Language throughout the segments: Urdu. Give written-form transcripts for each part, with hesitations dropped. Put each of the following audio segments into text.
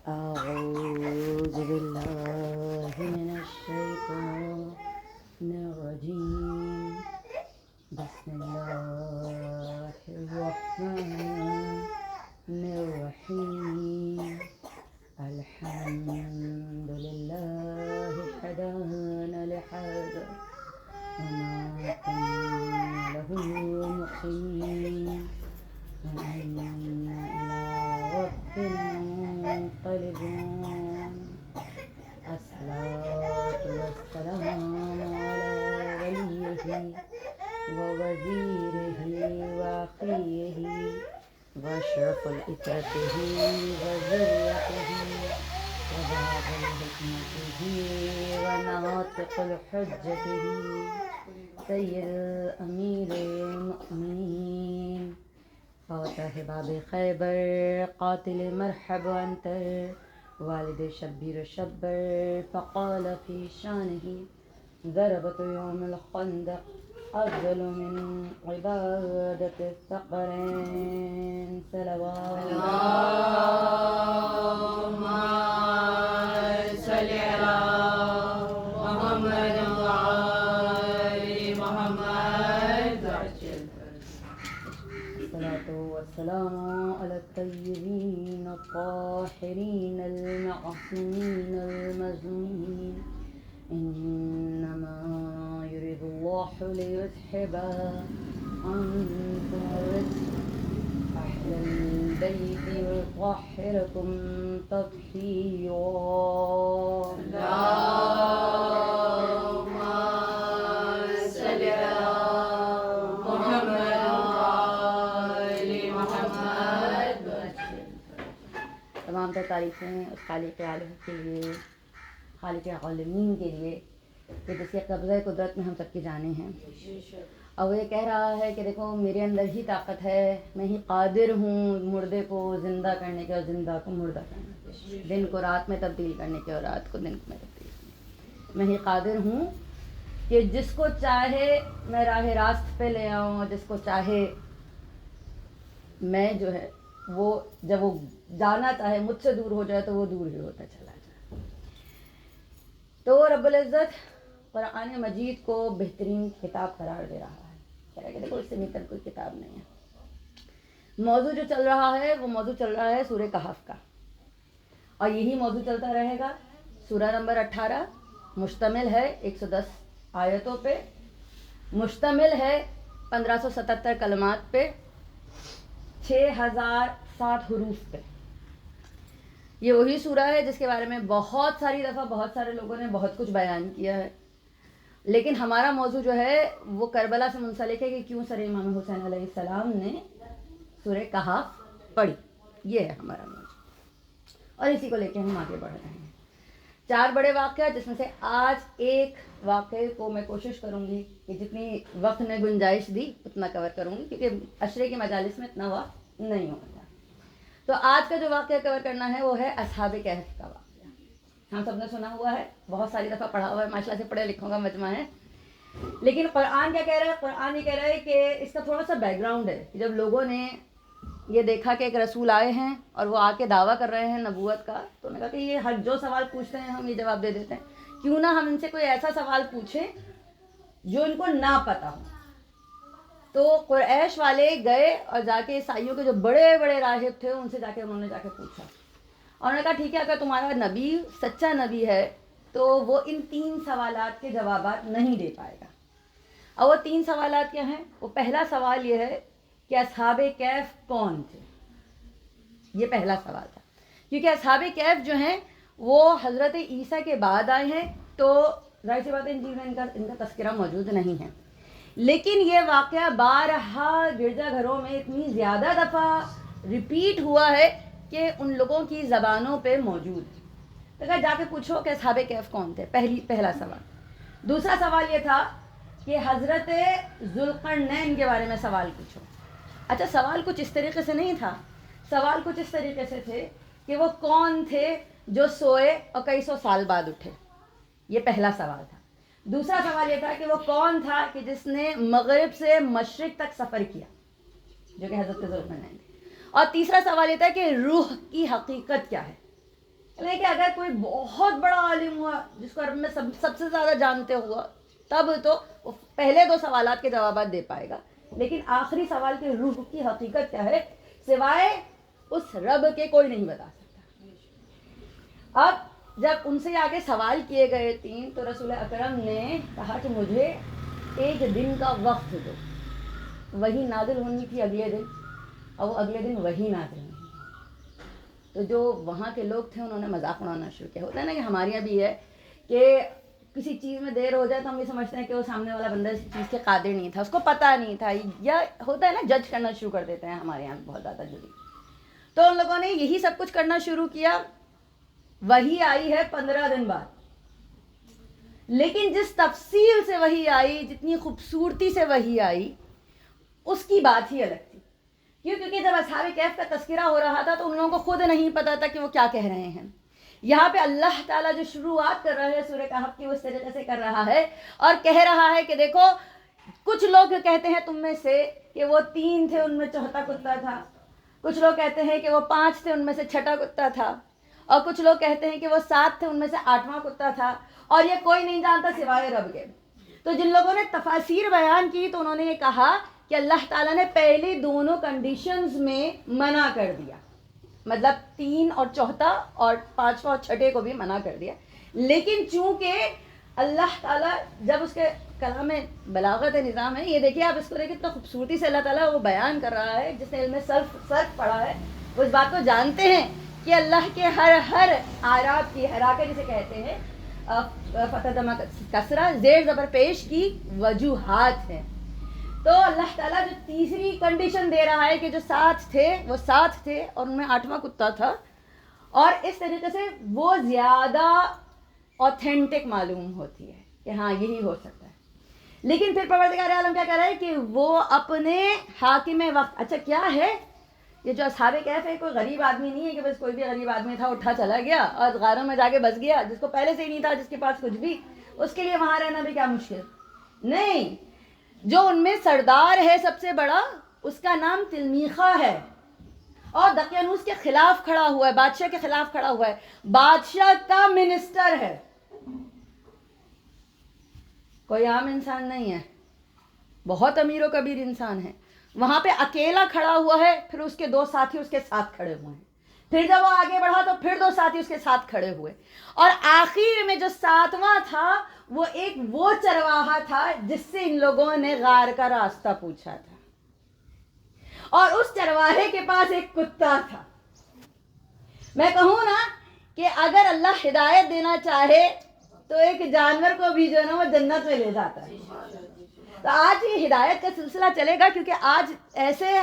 أعوذ بالله من الشيطان الرجيم بسم الله الرحمن الرحيم الحمد لله هدانا لهذا وما كنا له مقرنين وإنا إلى ربنا منقلبون الصلاة والسلام على وليه ووزيره وأخيه وأشرف الإترته وذريته وباب حكمته وناطق الحجته سيد الأمير المؤمنين فاتح باب خیبر قاتل مرحب أنت والد شبیر شبر فقال في شانه ضربة يوم الخندق أفضل من عبادة الثقرين صلوات اللهم صل على محمد وآل محمد. الصلاة والسلام على الطيبين الطاهرين المعصومين المظلومين إنما يريد الله ليذهب عنكم الرجس أهل البيت ويطهركم تطهيرا. اللهم صل على محمد وآل محمد. تمام تر تعریفیں اس خالق عالم کے لیے، خالق عالمین کے لیے کہ جس کے قبضہ قدرت میں ہم سب کی جانیں ہیں، اور وہ یہ کہہ رہا ہے کہ دیکھو میرے اندر ہی طاقت ہے، میں ہی قادر ہوں مردے کو زندہ کرنے کے اور زندہ کو مردہ کرنے کے، دن کو رات میں تبدیل کرنے کے اور رات کو دن میں تبدیل کرنے کے. میں ہی قادر ہوں کہ جس کو چاہے میں راہ راست پہ لے آؤں، اور جس کو چاہے میں جو ہے وہ جب وہ جانا چاہے مجھ سے دور ہو جائے تو وہ دور ہی ہوتا چلا جائے. تو رب العزت قرآن مجید کو بہترین کتاب قرار دے رہا ہے، کہہ رہا ہے کہ دیکھو اس سے بہتر کوئی کتاب نہیں ہے. موضوع جو چل رہا ہے وہ موضوع چل رہا ہے سورہ کہف کا، اور یہی موضوع چلتا رہے گا. سورہ نمبر 18 مشتمل ہے 110 آیتوں پہ، مشتمل ہے 1577 کلمات پہ، 6007 حروف پہ. یہ وہی سورہ ہے جس کے بارے میں بہت ساری دفعہ بہت سارے لوگوں نے بہت کچھ بیان کیا ہے، لیکن ہمارا موضوع جو ہے وہ کربلا سے منسلک ہے کہ کیوں سر امام حسین علیہ السلام نے سورہ کہف پڑھی. یہ ہے ہمارا موضوع، اور اسی کو لے کے ہم آگے بڑھ رہے ہیں. 4 بڑے واقعات، جس میں سے آج ایک واقعے کو میں کوشش کروں گی کہ جتنی وقت نے گنجائش دی اتنا کور کروں گی، کیونکہ عشرے کی مجالس میں اتنا وقت نہیں ہوتا. تو آج کا جو واقعہ کور کرنا ہے وہ ہے اصحاب کہف کا واقعہ. ہم سب نے سنا ہوا ہے، بہت ساری دفعہ پڑھا ہوا ہے، ماشاء اللہ سے پڑھے لکھوں کا مجمع ہے. لیکن قرآن کیا کہہ رہا ہے؟ قرآن یہ کہہ رہا ہے کہ اس کا تھوڑا سا بیک گراؤنڈ ہے. جب لوگوں نے یہ دیکھا کہ ایک رسول آئے ہیں اور وہ آ کے دعویٰ کر رہے ہیں نبوت کا، تو انہوں نے کہا کہ یہ ہر جو سوال پوچھتے ہیں ہم یہ جواب دے دیتے ہیں، کیوں نہ ہم ان سے کوئی ایسا سوال پوچھیں جو ان کو نہ پتہ ہو. تو قریش والے گئے اور جا کے عیسائیوں کے جو بڑے بڑے راہب تھے ان سے جا کے انہوں نے جا کے پوچھا، اور انہوں نے کہا ٹھیک ہے، اگر تمہارا نبی سچا نبی ہے تو وہ ان 3 سوالات کے جوابات نہیں دے پائے گا. اور وہ 3 سوالات کیا ہیں؟ وہ پہلا سوال یہ ہے کہ اصحاب کہف کون تھے. یہ پہلا سوال تھا، کیونکہ اصحاب کہف جو ہیں وہ حضرت عیسیٰ کے بعد آئے ہیں، تو ظاہر سی بات ہے انجیل میں ان کا تذکرہ موجود نہیں ہے. لیکن یہ واقعہ بارہا گرجا گھروں میں اتنی زیادہ دفعہ ریپیٹ ہوا ہے کہ ان لوگوں کی زبانوں پہ موجود ہے. تو کہا جا کے پوچھو کہ اصحاب کہف کون تھے. پہلا سوال. دوسرا سوال یہ تھا کہ حضرت ذوالقرنین کے بارے میں سوال پوچھو. اچھا، سوال کچھ اس طریقے سے نہیں تھا، سوال کچھ اس طریقے سے تھے کہ وہ کون تھے جو سوئے اور کئی سو سال بعد اٹھے. یہ پہلا سوال تھا. دوسرا سوال یہ تھا کہ وہ کون تھا کہ جس نے مغرب سے مشرق تک سفر کیا، جو کہ حضرت ذوالقرنین تھے. اور تیسرا سوال یہ تھا کہ روح کی حقیقت کیا ہے. کہ اگر کوئی بہت بڑا عالم ہوا جس کو عرب میں سب سے زیادہ جانتے ہوا تب تو وہ پہلے 2 سوالات کے جوابات دے پائے گا، لیکن آخری سوال کی روح کی حقیقت کیا ہے سوائے اس رب کے کوئی نہیں بتا سکتا۔ اب جب ان سے آگے سوال کیے گئے 3 تو رسول اکرم نے کہا کہ مجھے 1 دن کا وقت دو۔ وہی نازل ہونی تھی اگلے دن، اور وہ اگلے دن وہی نازل ہونی۔ تو جو وہاں کے لوگ تھے انہوں نے مذاق اڑانا شروع کیا۔ ہوتا ہے نا کہ ہمارے یہاں بھی ہے کہ کسی چیز میں دیر ہو جائے تو ہم یہ سمجھتے ہیں کہ وہ سامنے والا بندہ اس چیز کے قادر نہیں تھا، اس کو پتہ نہیں تھا، یا ہوتا ہے نا جج کرنا شروع کر دیتے ہیں ہمارے یہاں بہت زیادہ جلدی۔ تو ان لوگوں نے یہی سب کچھ کرنا شروع کیا۔ وہی آئی ہے 15 دن بعد، لیکن جس تفصیل سے وہی آئی، جتنی خوبصورتی سے وہی آئی، اس کی بات ہی الگ تھی۔ کیونکہ جب اصحاب کہف کا تذکرہ ہو رہا تھا تو ان لوگوں کو خود نہیں پتا تھا کہ وہ کیا کہہ رہے ہیں۔ یہاں پہ اللہ تعالیٰ جو شروعات کر رہا ہے سورہ کہف کی اس طریقے سے کر رہا ہے اور کہہ رہا ہے کہ دیکھو کچھ لوگ کہتے ہیں تم میں سے کہ وہ 3 تھے، ان میں چوتھا کتا تھا، کچھ لوگ کہتے ہیں کہ وہ 5 تھے، ان میں سے چھٹا کتا تھا، اور کچھ لوگ کہتے ہیں کہ وہ 7 تھے، ان میں سے 8واں کتا تھا، اور یہ کوئی نہیں جانتا سوائے رب کے۔ تو جن لوگوں نے تفاسیر بیان کی تو انہوں نے یہ کہا کہ اللہ تعالیٰ نے پہلی دونوں کنڈیشنز میں منع کر دیا، مطلب 3 اور چوتھا اور 5واں اور چھٹے کو بھی منع کر دیا، لیکن چونکہ اللہ تعالیٰ جب اس کے کلام میں بلاغت نظام ہے، یہ دیکھیے آپ اس کو دیکھیں کتنا خوبصورتی سے اللہ تعالیٰ وہ بیان کر رہا ہے، جس نے علم صرف پڑھا ہے وہ اس بات کو جانتے ہیں کہ اللہ کے ہر آراب کی حراکت جسے کہتے ہیں فتح دمہ کسرہ زیر زبر پیش کی وجوہات ہیں۔ تو اللہ تعالیٰ جو تیسری کنڈیشن دے رہا ہے کہ جو 7 تھے وہ 7 تھے اور ان میں 8واں کتا تھا، اور اس طریقے سے وہ زیادہ اوتھینٹک معلوم ہوتی ہے کہ ہاں یہی ہو سکتا ہے۔ لیکن پھر پروردگار عالم کیا کر رہا ہے کہ وہ اپنے حاکم وقت، اچھا کیا ہے یہ جو اصحاب کہف ہے، کوئی غریب آدمی نہیں ہے کہ بس کوئی بھی غریب آدمی تھا اٹھا چلا گیا اور غاروں میں جا کے بس گیا، جس کو پہلے سے ہی نہیں تھا، جس کے پاس کچھ بھی، اس کے لیے وہاں رہنا بھی کیا مشکل نہیں۔ جو ان میں سردار ہے سب سے بڑا، اس کا نام تلمیخہ ہے، اور دقیانوس کے خلاف کھڑا ہوا ہے، بادشاہ کے خلاف کھڑا ہوا ہے، بادشاہ کا منسٹر ہے، کوئی عام انسان نہیں ہے، بہت امیر و کبیر انسان ہے۔ وہاں پہ اکیلا کھڑا ہوا ہے، پھر اس کے 2 ساتھی اس کے ساتھ کھڑے ہوئے ہیں، پھر جب وہ آگے بڑھا تو پھر 2 ساتھی اس کے ساتھ کھڑے ہوئے، اور آخر میں جو 7واں تھا وہ ایک وہ چرواہا تھا جس سے ان لوگوں نے غار کا راستہ پوچھا تھا، اور اس چرواہے کے پاس ایک کتا تھا۔ میں کہوں نا کہ اگر اللہ ہدایت دینا چاہے تو ایک جانور کو بھی جو ہے نا وہ جنت میں لے جاتا ہے۔ تو آج یہ ہدایت کا سلسلہ چلے گا، کیونکہ آج ایسے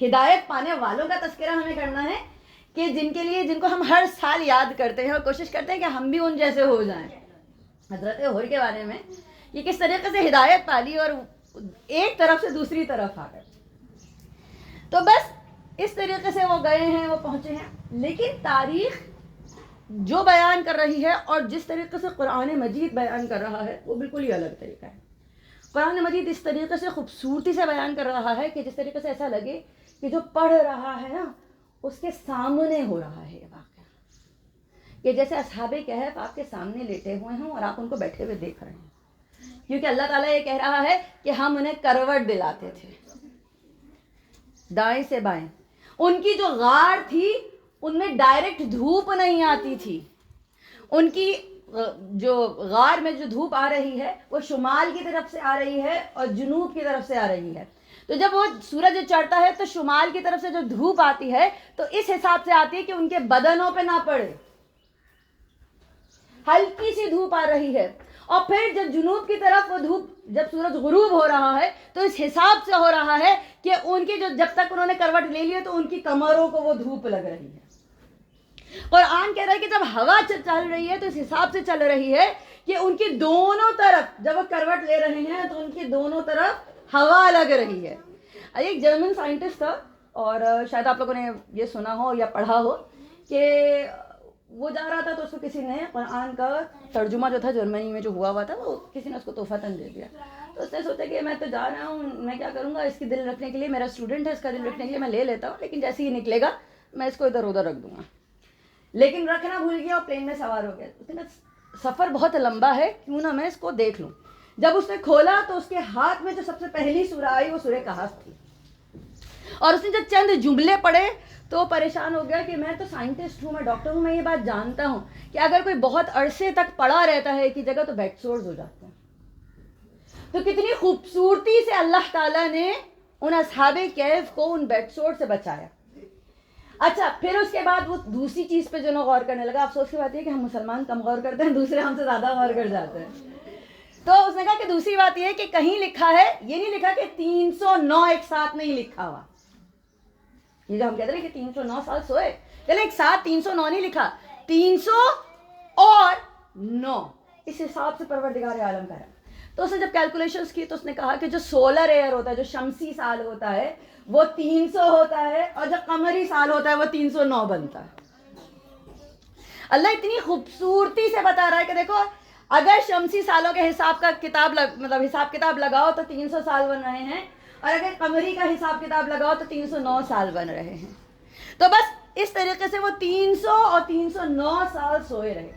ہدایت پانے والوں کا تذکرہ ہمیں کرنا ہے کہ جن کو ہم ہر سال یاد کرتے ہیں اور کوشش کرتے ہیں کہ ہم بھی ان جیسے ہو جائیں۔ حضرت حور کے بارے میں یہ کس طریقے سے ہدایت پالی اور ایک طرف سے دوسری طرف آ گئے۔ تو بس اس طریقے سے وہ گئے ہیں، وہ پہنچے ہیں، لیکن تاریخ جو بیان کر رہی ہے اور جس طریقے سے قرآن مجید بیان کر رہا ہے وہ بالکل ہی الگ طریقہ ہے۔ قرآن مجید اس طریقے سے خوبصورتی سے بیان کر رہا ہے کہ جس طریقے سے ایسا لگے کہ جو پڑھ رہا ہے نا اس کے سامنے ہو رہا ہے یہ واقعہ، کہ جیسے اصحاب کہف آپ کے سامنے لیٹے ہوئے ہوں اور آپ ان کو بیٹھے ہوئے دیکھ رہے ہیں، کیونکہ اللہ تعالیٰ یہ کہہ رہا ہے کہ ہم انہیں کروٹ دلاتے تھے دائیں سے بائیں۔ ان کی جو غار تھی ان میں ڈائریکٹ دھوپ نہیں آتی تھی، ان کی جو غار میں جو دھوپ آ رہی ہے وہ شمال کی طرف سے آ رہی ہے اور جنوب کی طرف سے آ رہی ہے۔ تو جب وہ سورج چڑھتا ہے تو شمال کی طرف سے جو دھوپ آتی ہے تو اس حساب سے آتی ہے کہ ان کے بدنوں پہ نہ پڑے، ہلکی سی دھوپ آ رہی ہے، اور پھر جب جنوب کی طرف وہ دھوپ جب سورج غروب ہو رہا ہے تو اس حساب سے ہو رہا ہے کہ ان کی جو جب تک انہوں نے کروٹ لے لی ہے تو ان کی کمروں کو وہ دھوپ لگ رہی ہے۔ قرآن کہہ رہا ہے کہ جب ہوا چل رہی ہے تو اس حساب سے چل رہی ہے کہ ان کی دونوں طرف جب وہ کروٹ لے رہے ہیں تو ان کی دونوں طرف ہوا لگ رہی ہے۔ ایک جرمن سائنٹسٹ تھا، اور شاید آپ لوگوں نے یہ سنا ہو یا پڑھا ہو کہ وہ جا رہا تھا تو اس کو کسی نے قرآن کا ترجمہ جو تھا جرمنی میں جو ہوا تھا وہ کسی نے اس کو تحفتاً دے دیا۔ تو اس نے سوچا کہ میں تو جا رہا ہوں، میں کیا کروں گا، اس کی دل رکھنے کے لیے، میرا اسٹوڈنٹ ہے، اس کا دل رکھنے کے لیے میں لے لیتا ہوں، لیکن جیسے ہی نکلے گا میں اس کو ادھر ادھر رکھ دوں گا۔ لیکن رکھنا بھول گیا اور پلین میں سوار ہو گیا. اس نے کہا سفر بہت لمبا ہے, کیوں نہ میں اس کو دیکھ لوں. جب اس نے کھولا تو اس کے ہاتھ میں جو سب سے پہلی سورہ آئی وہ سورہ کہف تھی, اور اس نے جب چند جملے پڑھے تو وہ پریشان ہو گیا کہ میں تو سائنٹسٹ ہوں, میں ڈاکٹر ہوں, میں یہ بات جانتا ہوں کہ اگر کوئی بہت عرصے تک پڑا رہتا ہے ایک ہی جگہ تو بیڈ سورز ہو جاتے ہیں. تو کتنی خوبصورتی سے اللہ تعالیٰ نے ان اصحاب کہف کو ان بیڈ سور سے بچایا. اچھا, پھر اس کے بعد وہ دوسری چیز پہ جو نا غور کرنے لگا. افسوس کی بات یہ کہ ہم مسلمان کم غور کرتے ہیں, دوسرے ہم سے زیادہ غور کر جاتے ہیں. تو اس نے کہا کہ دوسری بات یہ ہے کہ کہیں لکھا ہے, یہ نہیں لکھا کہ 309 ایک ساتھ نہیں لکھا ہوا. یہ جو ہم کہتے ہیں کہ 309 سال سوئے, چلے ایک ساتھ 309 نہیں لکھا, 300 اور 9 اس حساب سے پروردگار عالم کا ہے. تو اس نے جب کیلکولیشنز کی تو اس نے کہا کہ جو سولر ایئر ہوتا ہے, جو شمسی سال ہوتا ہے وہ 300 ہوتا ہے, اور جو قمری سال ہوتا ہے وہ 309 بنتا ہے. اللہ اتنی خوبصورتی سے بتا رہا ہے کہ دیکھو اگر شمسی سالوں کے حساب کا کتاب حساب کتاب لگاؤ تو 300 سال بن رہے ہیں, اور اگر قمری کا حساب کتاب لگاؤ تو 309 سال بن رہے ہیں. تو بس اس طریقے سے وہ 300 اور 309 سال سوئے رہے.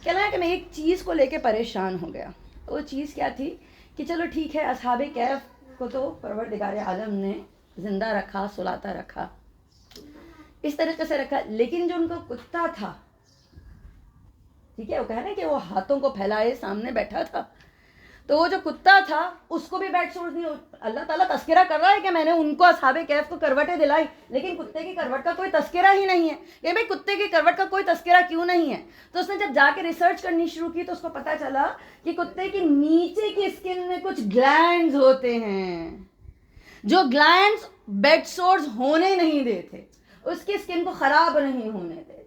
کہنا ہے کہ میں ایک چیز کو لے کے پریشان ہو گیا. وہ چیز کیا تھی کہ چلو ٹھیک ہے, اصحاب کہف کو تو پروردگار عالم نے زندہ رکھا, سلاتا رکھا, اس طریقے سے رکھا, لیکن جو ان کو کتا تھا, ٹھیک ہے, وہ کہہ رہے ہیں کہ وہ ہاتھوں کو پھیلائے سامنے بیٹھا تھا, تو وہ جو کتا تھا اس کو بھی بیڈ سورز نہیں. اللہ تعالیٰ تذکرہ کر رہا ہے کہ میں نے ان کو اصحاب کہف کو کروٹیں دلائی, لیکن کتے کی کروٹ کا کوئی تذکرہ ہی نہیں ہے. کہ بھائی کتے کی کروٹ کا کوئی تذکرہ کیوں نہیں ہے؟ تو اس نے جب جا کے ریسرچ کرنی شروع کی تو اس کو پتہ چلا کہ کتے کی نیچے کی اسکن میں کچھ گلینڈز ہوتے ہیں, جو گلینڈز بیڈ سورز ہونے نہیں دیتے, اس کی اسکن کو خراب نہیں ہونے دیتے.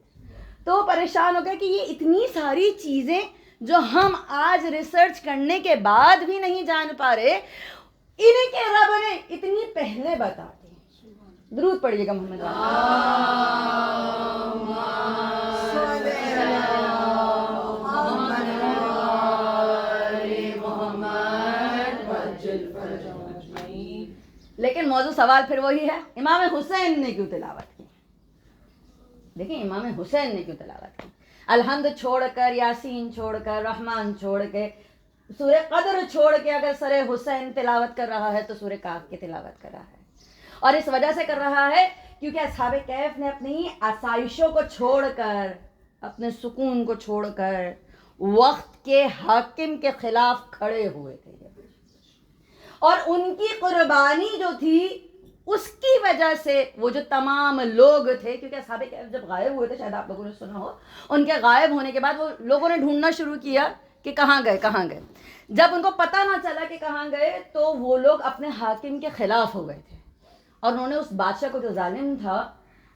تو وہ پریشان ہو گیا کہ یہ اتنی ساری چیزیں جو ہم آج ریسرچ کرنے کے بعد بھی نہیں جان پا رہے, انہیں کے رب نے اتنی پہلے بتا دی. درود پڑھیے گا محمد لیکن موضوع سوال پھر وہی ہے, امام حسین نے کیوں تلاوت کی؟ دیکھیں امام حسین نے کیوں تلاوت کی. الحمد چھوڑ کر, یاسین چھوڑ کر, رحمان چھوڑ کے, سورہ قدر چھوڑ کے اگر سر حسین تلاوت کر رہا ہے تو سورہ کہف کی تلاوت کر رہا ہے. اور اس وجہ سے کر رہا ہے کیونکہ اصحاب کہف نے اپنی آسائشوں کو چھوڑ کر, اپنے سکون کو چھوڑ کر وقت کے حاکم کے خلاف کھڑے ہوئے تھے, اور ان کی قربانی جو تھی اس کی وجہ سے وہ جو تمام لوگ تھے, کیونکہ اصحاب کہف جب غائب ہوئے تھے, شاید آپ لوگوں نے سنا ہو, ان کے غائب ہونے کے بعد وہ لوگوں نے ڈھونڈنا شروع کیا کہ کہاں گئے کہاں گئے. جب ان کو پتہ نہ چلا کہ کہاں گئے تو وہ لوگ اپنے حاکم کے خلاف ہو گئے تھے, اور انہوں نے اس بادشاہ کو جو ظالم تھا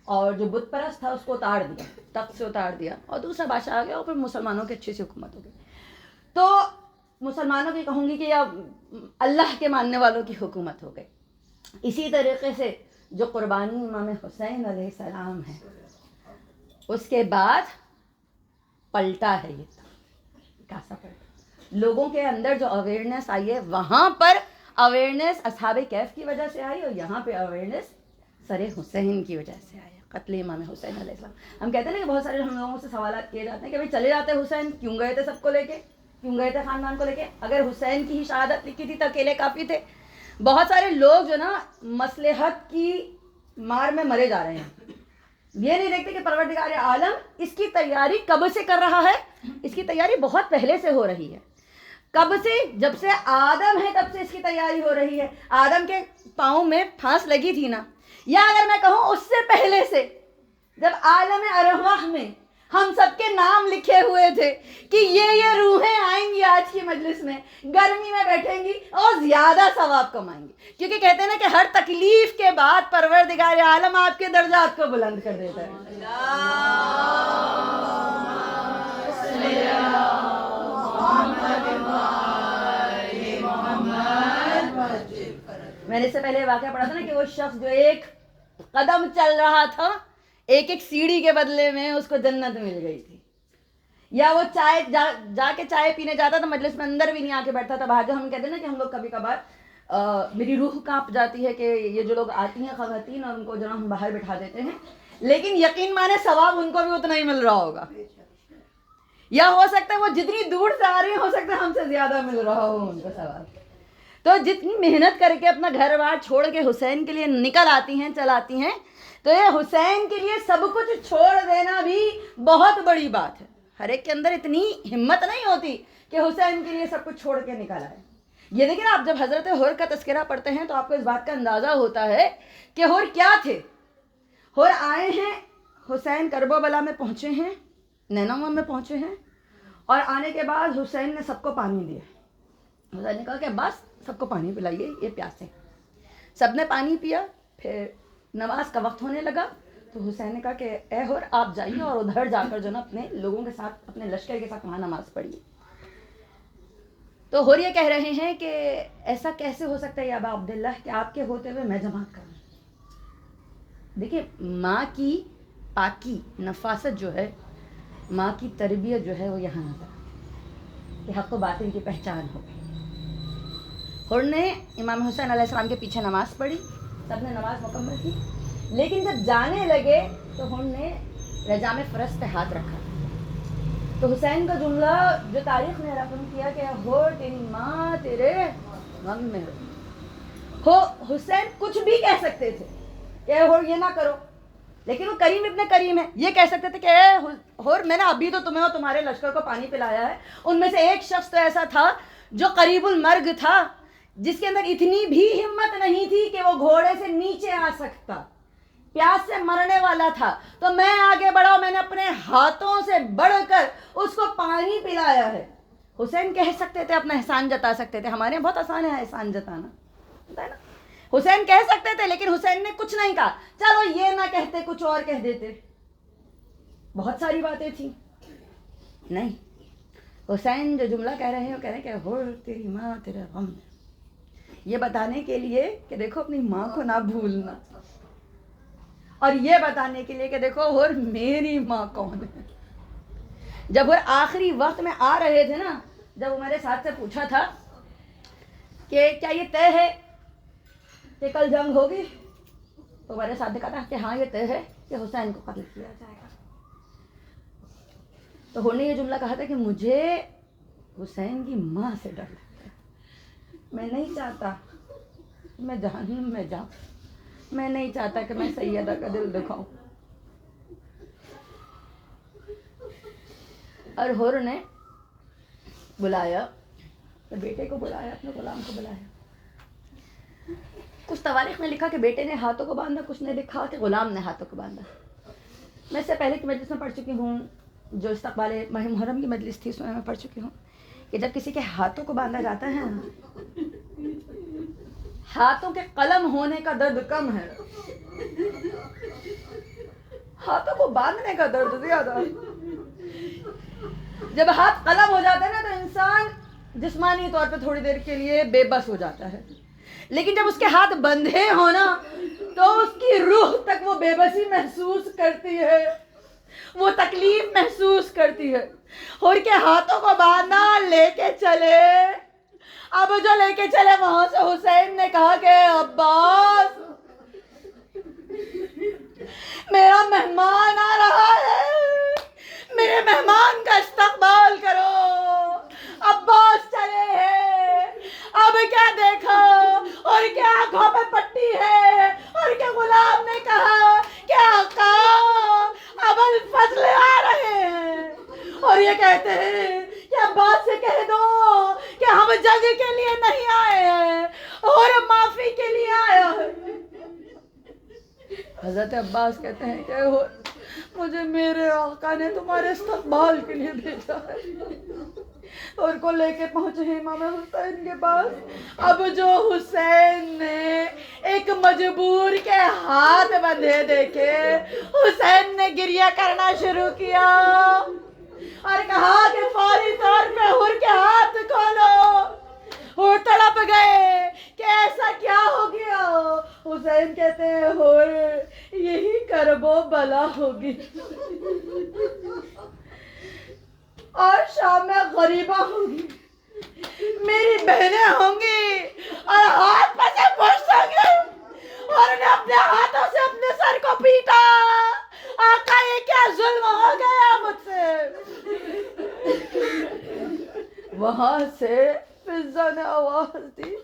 اور جو بت پرست تھا اس کو اتار دیا, تخت سے اتار دیا, اور دوسرا بادشاہ آ گیا, اور پھر مسلمانوں کی اچھی سی حکومت ہو گئی. تو مسلمانوں کی کہوں گی کہ یا اللہ کے ماننے والوں کی حکومت ہو گئی. اسی طریقے سے جو قربانی امام حسین علیہ السلام ہے, اس کے بعد پلٹا ہے یہ کیسا پلٹا. لوگوں کے اندر جو اویئرنیس آئی ہے, وہاں پر اویئرنیس اصحاب کہف کی وجہ سے آئی, اور یہاں پہ اویئرنیس سر حسین کی وجہ سے آئی, قتل امام حسین علیہ السلام. ہم کہتے ہیں نا کہ بہت سارے ہم لوگوں سے سوالات کیے جاتے ہیں کہ بھائی چلے جاتے حسین, کیوں گئے تھے سب کو لے کے, کیوں گئے تھے خاندان کو لے کے؟ اگر حسین کی ہی شہادت لکھی تھی تو اکیلے کافی تھے. بہت سارے لوگ جو نا مصلحت کی مار میں مرے جا رہے ہیں, یہ نہیں دیکھتے کہ پروردگار عالم اس کی تیاری کب سے کر رہا ہے. اس کی تیاری بہت پہلے سے ہو رہی ہے. کب سے؟ جب سے آدم ہے تب سے اس کی تیاری ہو رہی ہے. آدم کے پاؤں میں پھانس لگی تھی نا, یا اگر میں کہوں اس سے پہلے سے, جب عالم ارواح میں ہم سب کے نام لکھے ہوئے تھے کہ یہ روحیں آئیں گی آج کی مجلس میں, گرمی میں بیٹھیں گی اور زیادہ ثواب کمائیں گی, کیونکہ کہتے ہیں نا کہ ہر تکلیف کے بعد پروردگار عالم آپ کے درجات کو بلند کر دیتا ہے. میں نے اس سے پہلے واقعہ پڑھا تھا نا کہ وہ شخص جو ایک قدم چل رہا تھا, ایک ایک سیڑھی کے بدلے میں اس کو جنت مل گئی تھی. یا وہ چائے جا کے چائے پینے جاتا تھا, مجلس میں اندر بھی نہیں آ کے بیٹھتا تھا. باہر جو ہم کہتے ہیں نا کہ ہم لوگ کبھی کبھار میری روح کانپ جاتی ہے کہ یہ جو لوگ آتی ہیں خواتین اور ان کو جو ہم باہر بٹھا دیتے ہیں, لیکن یقین مانے ثواب ان کو بھی اتنا ہی مل رہا ہوگا, یا ہو سکتا ہے وہ جتنی دور سے آ رہی ہیں ہو سکتا ہے ہم سے زیادہ مل رہا ہو ان کو ثواب. تو جتنی محنت کر کے اپنا گھر بار چھوڑ کے حسین کے لیے نکل آتی ہیں, چلاتی ہیں, تو یہ حسین کے لیے سب کچھ چھوڑ دینا بھی بہت بڑی بات ہے. ہر ایک کے اندر اتنی ہمت نہیں ہوتی کہ حسین کے لیے سب کچھ چھوڑ کے نکل آئے. یہ دیکھیں آپ جب حضرت حور کا تذکرہ پڑھتے ہیں تو آپ کو اس بات کا اندازہ ہوتا ہے کہ حور کیا تھے. حور آئے ہیں, حسین کربلا میں پہنچے ہیں, نینوا میں پہنچے ہیں, اور آنے کے بعد حسین نے سب کو پانی دیا. حسین نے کہا کہ بس سب کو پانی پلائیے, یہ پیاسے. سب نے پانی پیا. پھر نماز کا وقت ہونے لگا تو حسین نے کہا کہ اے حور آپ جائیے اور ادھر جا کر جو نا اپنے لوگوں کے ساتھ, اپنے لشکر کے ساتھ وہاں نماز پڑھیے. تو حور یہ کہہ رہے ہیں کہ ایسا کیسے ہو سکتا ہے یا ابا عبداللہ کہ آپ کے ہوتے ہوئے میں جماعت کروں. دیکھیے ماں کی پاکی نفاست جو ہے, ماں کی تربیت جو ہے وہ یہاں نظر آتی کہ حق و باطل کی پہچان ہو. حور نے امام حسین علیہ السلام کے پیچھے نماز پڑھی, سب نے نماز مکمل کی, لیکن جب جانے لگے تو حور نے رجام فرس پہ ہاتھ رکھا. تو حسین کا جملہ جو تاریخ نے رقم کیا کہ حور تیری ماں تیرے غم میں ہو. حسین کچھ بھی کہہ سکتے تھے کہ حور یہ نہ کرو, لیکن وہ کریم ابن کریم ہے. یہ کہہ سکتے تھے کہ اے حور میں نے ابھی تو تمہیں اور تمہارے لشکر کو پانی پلایا ہے. ان میں سے ایک شخص تو ایسا تھا جو قریب المرگ تھا, جس کے اندر اتنی بھی ہمت نہیں تھی کہ وہ گھوڑے سے نیچے آ سکتا, پیاس سے مرنے والا تھا. تو میں آگے بڑھا, میں نے اپنے ہاتھوں سے بڑھ کر اس کو پانی پلایا ہے. حسین کہہ سکتے تھے, اپنا احسان جتا سکتے تھے. ہمارے یہاں بہت آسان ہے احسان جتانا, ہے نا. حسین کہہ سکتے تھے لیکن حسین نے کچھ نہیں کہا. چلو یہ نہ کہتے کچھ اور کہہ دیتے, بہت ساری باتیں تھیں. نہیں, حسین جو جملہ کہہ رہے ہیں وہ کہہ رہے ہیں کہ حور تیری ماں تیرے غم میں, یہ بتانے کے لیے کہ دیکھو اپنی ماں کو نہ بھولنا, اور یہ بتانے کے لیے کہ دیکھو حور میری ماں کون ہے. جب حور آخری وقت میں آ رہے تھے نا, جب وہ میرے ساتھ سے پوچھا تھا کہ کیا یہ طے ہے کہ کل جنگ ہوگی, تو میرے ساتھ نے کہا تھا کہ ہاں یہ طے ہے کہ حسین کو قتل کیا جائے گا. تو حور نے یہ جملہ کہا تھا کہ مجھے حسین کی ماں سے ڈر لگتا ہے, میں نہیں چاہتا میں جہنم میں جاؤں, میں نہیں چاہتا کہ میں سیدہ کا دل دکھاؤں. اور حور نے بلایا, بیٹے کو بلایا, اپنے غلام کو بلایا. کچھ تواریخ میں لکھا کہ بیٹے نے ہاتھوں کو باندھا, کچھ نے لکھا کہ غلام نے ہاتھوں کو باندھا. میں اس سے پہلے کی مجلس میں پڑھ چکی ہوں, جو استقبال ماہ محرم کی مجلس تھی اس میں پڑھ چکی ہوں کہ جب کسی کے ہاتھوں کو باندھا جاتا ہے, ہاتھوں کے قلم ہونے کا درد کم ہے, ہاتھوں کو باندھنے کا درد زیادہ. جب ہاتھ قلم ہو جاتا ہے نا تو انسان جسمانی طور پہ تھوڑی دیر کے لیے بے بس ہو جاتا ہے, لیکن جب اس کے ہاتھ بندھے ہو نا تو اس کی روح تک وہ بے بسی محسوس کرتی ہے, وہ تکلیف محسوس کرتی ہے. اور کے ہاتھوں کو باندھا, لے کے چلے. اب جو لے کے چلے وہاں سے حسین نے کہا کہ عباس میرا مہمان آ رہا ہے, میرے مہمان کا استقبال کرو. عباس چلے ہیں, اب کیا دیکھا اور کیا آنکھوں پہ پٹی ہے, اور کیا غلام نے کہا کہ آقا ابو الفضل آ رہے ہیں, اور یہ کہتے ہیں کہ عباس سے کہہ دو کہ ہم جنگ کے لیے نہیں آئے ہیں اور معافی کے لیے آیا ہے. حضرت عباس کہتے ہیں کہ مجھے میرے آقا نے تمہارے استقبال کے لیے بھیجا ہے. اور کو لے کے پہنچے ہیں امام حسین کے پاس. اب جو حسین نے ایک مجبور کے ہاتھ بندھے دیکھے, حسین نے گریہ کرنا شروع کیا اور کہا کہ فوری طور پہ حور کے ہاتھ کھولو. حور تڑپ گئے کہ ایسا کیا ہو گیا. حسین کہتے ہیں حور یہی کرب و بلا ہوگی, اور شام میں غریبہ ہوں گی, میری بہنیں ہوں گی اور ہاتھ پہ سے پشت ہوں گے. اور انہیں اپنے ہاتھوں سے اپنے سر کو پیٹا آقا یہ کیا ظلم ہو گیا مجھ سے. وہاں سے فضا نے آواز دی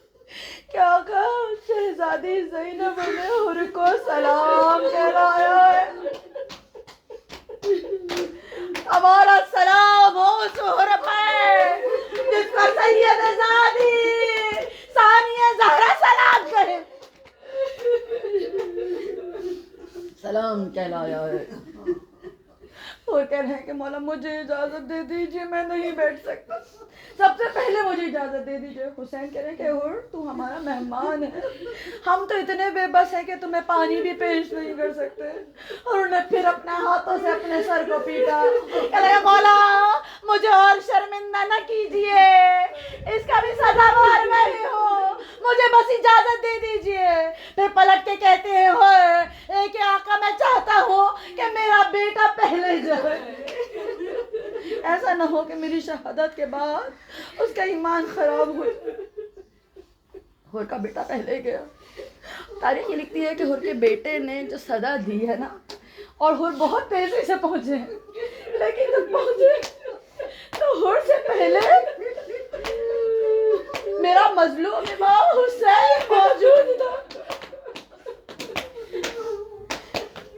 کہ آقا شہزادی زینب نے حر کو سلام کہلایا ہے. ہمارا سلام ہو اس حر پہ جس پر سید زادی ثانیہ زہرا سلام کرے. سلام کہلایا ہے. اور کہہ رہے ہیں کہ مولا مجھے اجازت دے دیجیے, میں نہیں بیٹھ سکتا. سب سے پہلے مجھے اجازت دے دیجیے. حسین کہہ رہے ہیں کہ حر تو ہمارا مہمان ہے, ہم تو اتنے بے بس ہیں کہ تمہیں پانی بھی پیش نہیں کر سکتے. اور انہوں نے پھر اپنے ہاتھوں سے اپنے سر کو پیٹا. کہہ رہے ہیں مولا مجھے اور شرمندہ نہ کیجیے, اس کا بھی سزاوار میں ہی ہوں, مجھے بس اجازت دے دیجیے. پھر پلٹ کے کہتے ہیں کہ آقا میں چاہتا ہوں کہ میرا بیٹا پہلے جائے, ایسا نہ ہو کہ میری شہادت کے بعد اس کا ایمان خراب ہو. حر کا بیٹا پہلے گیا. تاریخ یہ لکھتی ہے کہ حر کے بیٹے نے جو صدا دی ہے نا, اور حر بہت تیزی سے پہنچے ہیں, لیکن جب پہنچے تو حر سے پہلے میرا مظلوم امام حسین موجود تھا.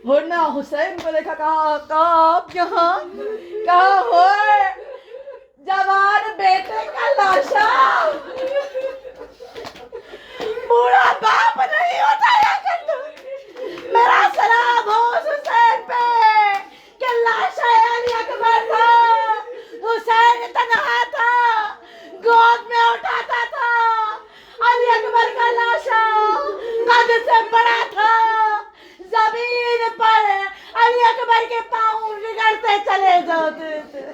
حر نے حسین کو دیکھا, کہا آقا آپ یہاں, کہا حر جوان بیٹے کا لاشا بوڑھا باپ نہیں اٹھایا کرتا. میرا سلام ہو اس حسین پہ کہ لاشا علی اکبر تھا, حسین تنہا تھا, گود میں اٹھاتا تھا. علی اکبر کا لاشا قد سے بڑا تھا, زمین پر علی اکبر کے پاؤں رگڑتے چلے جاتے تھے.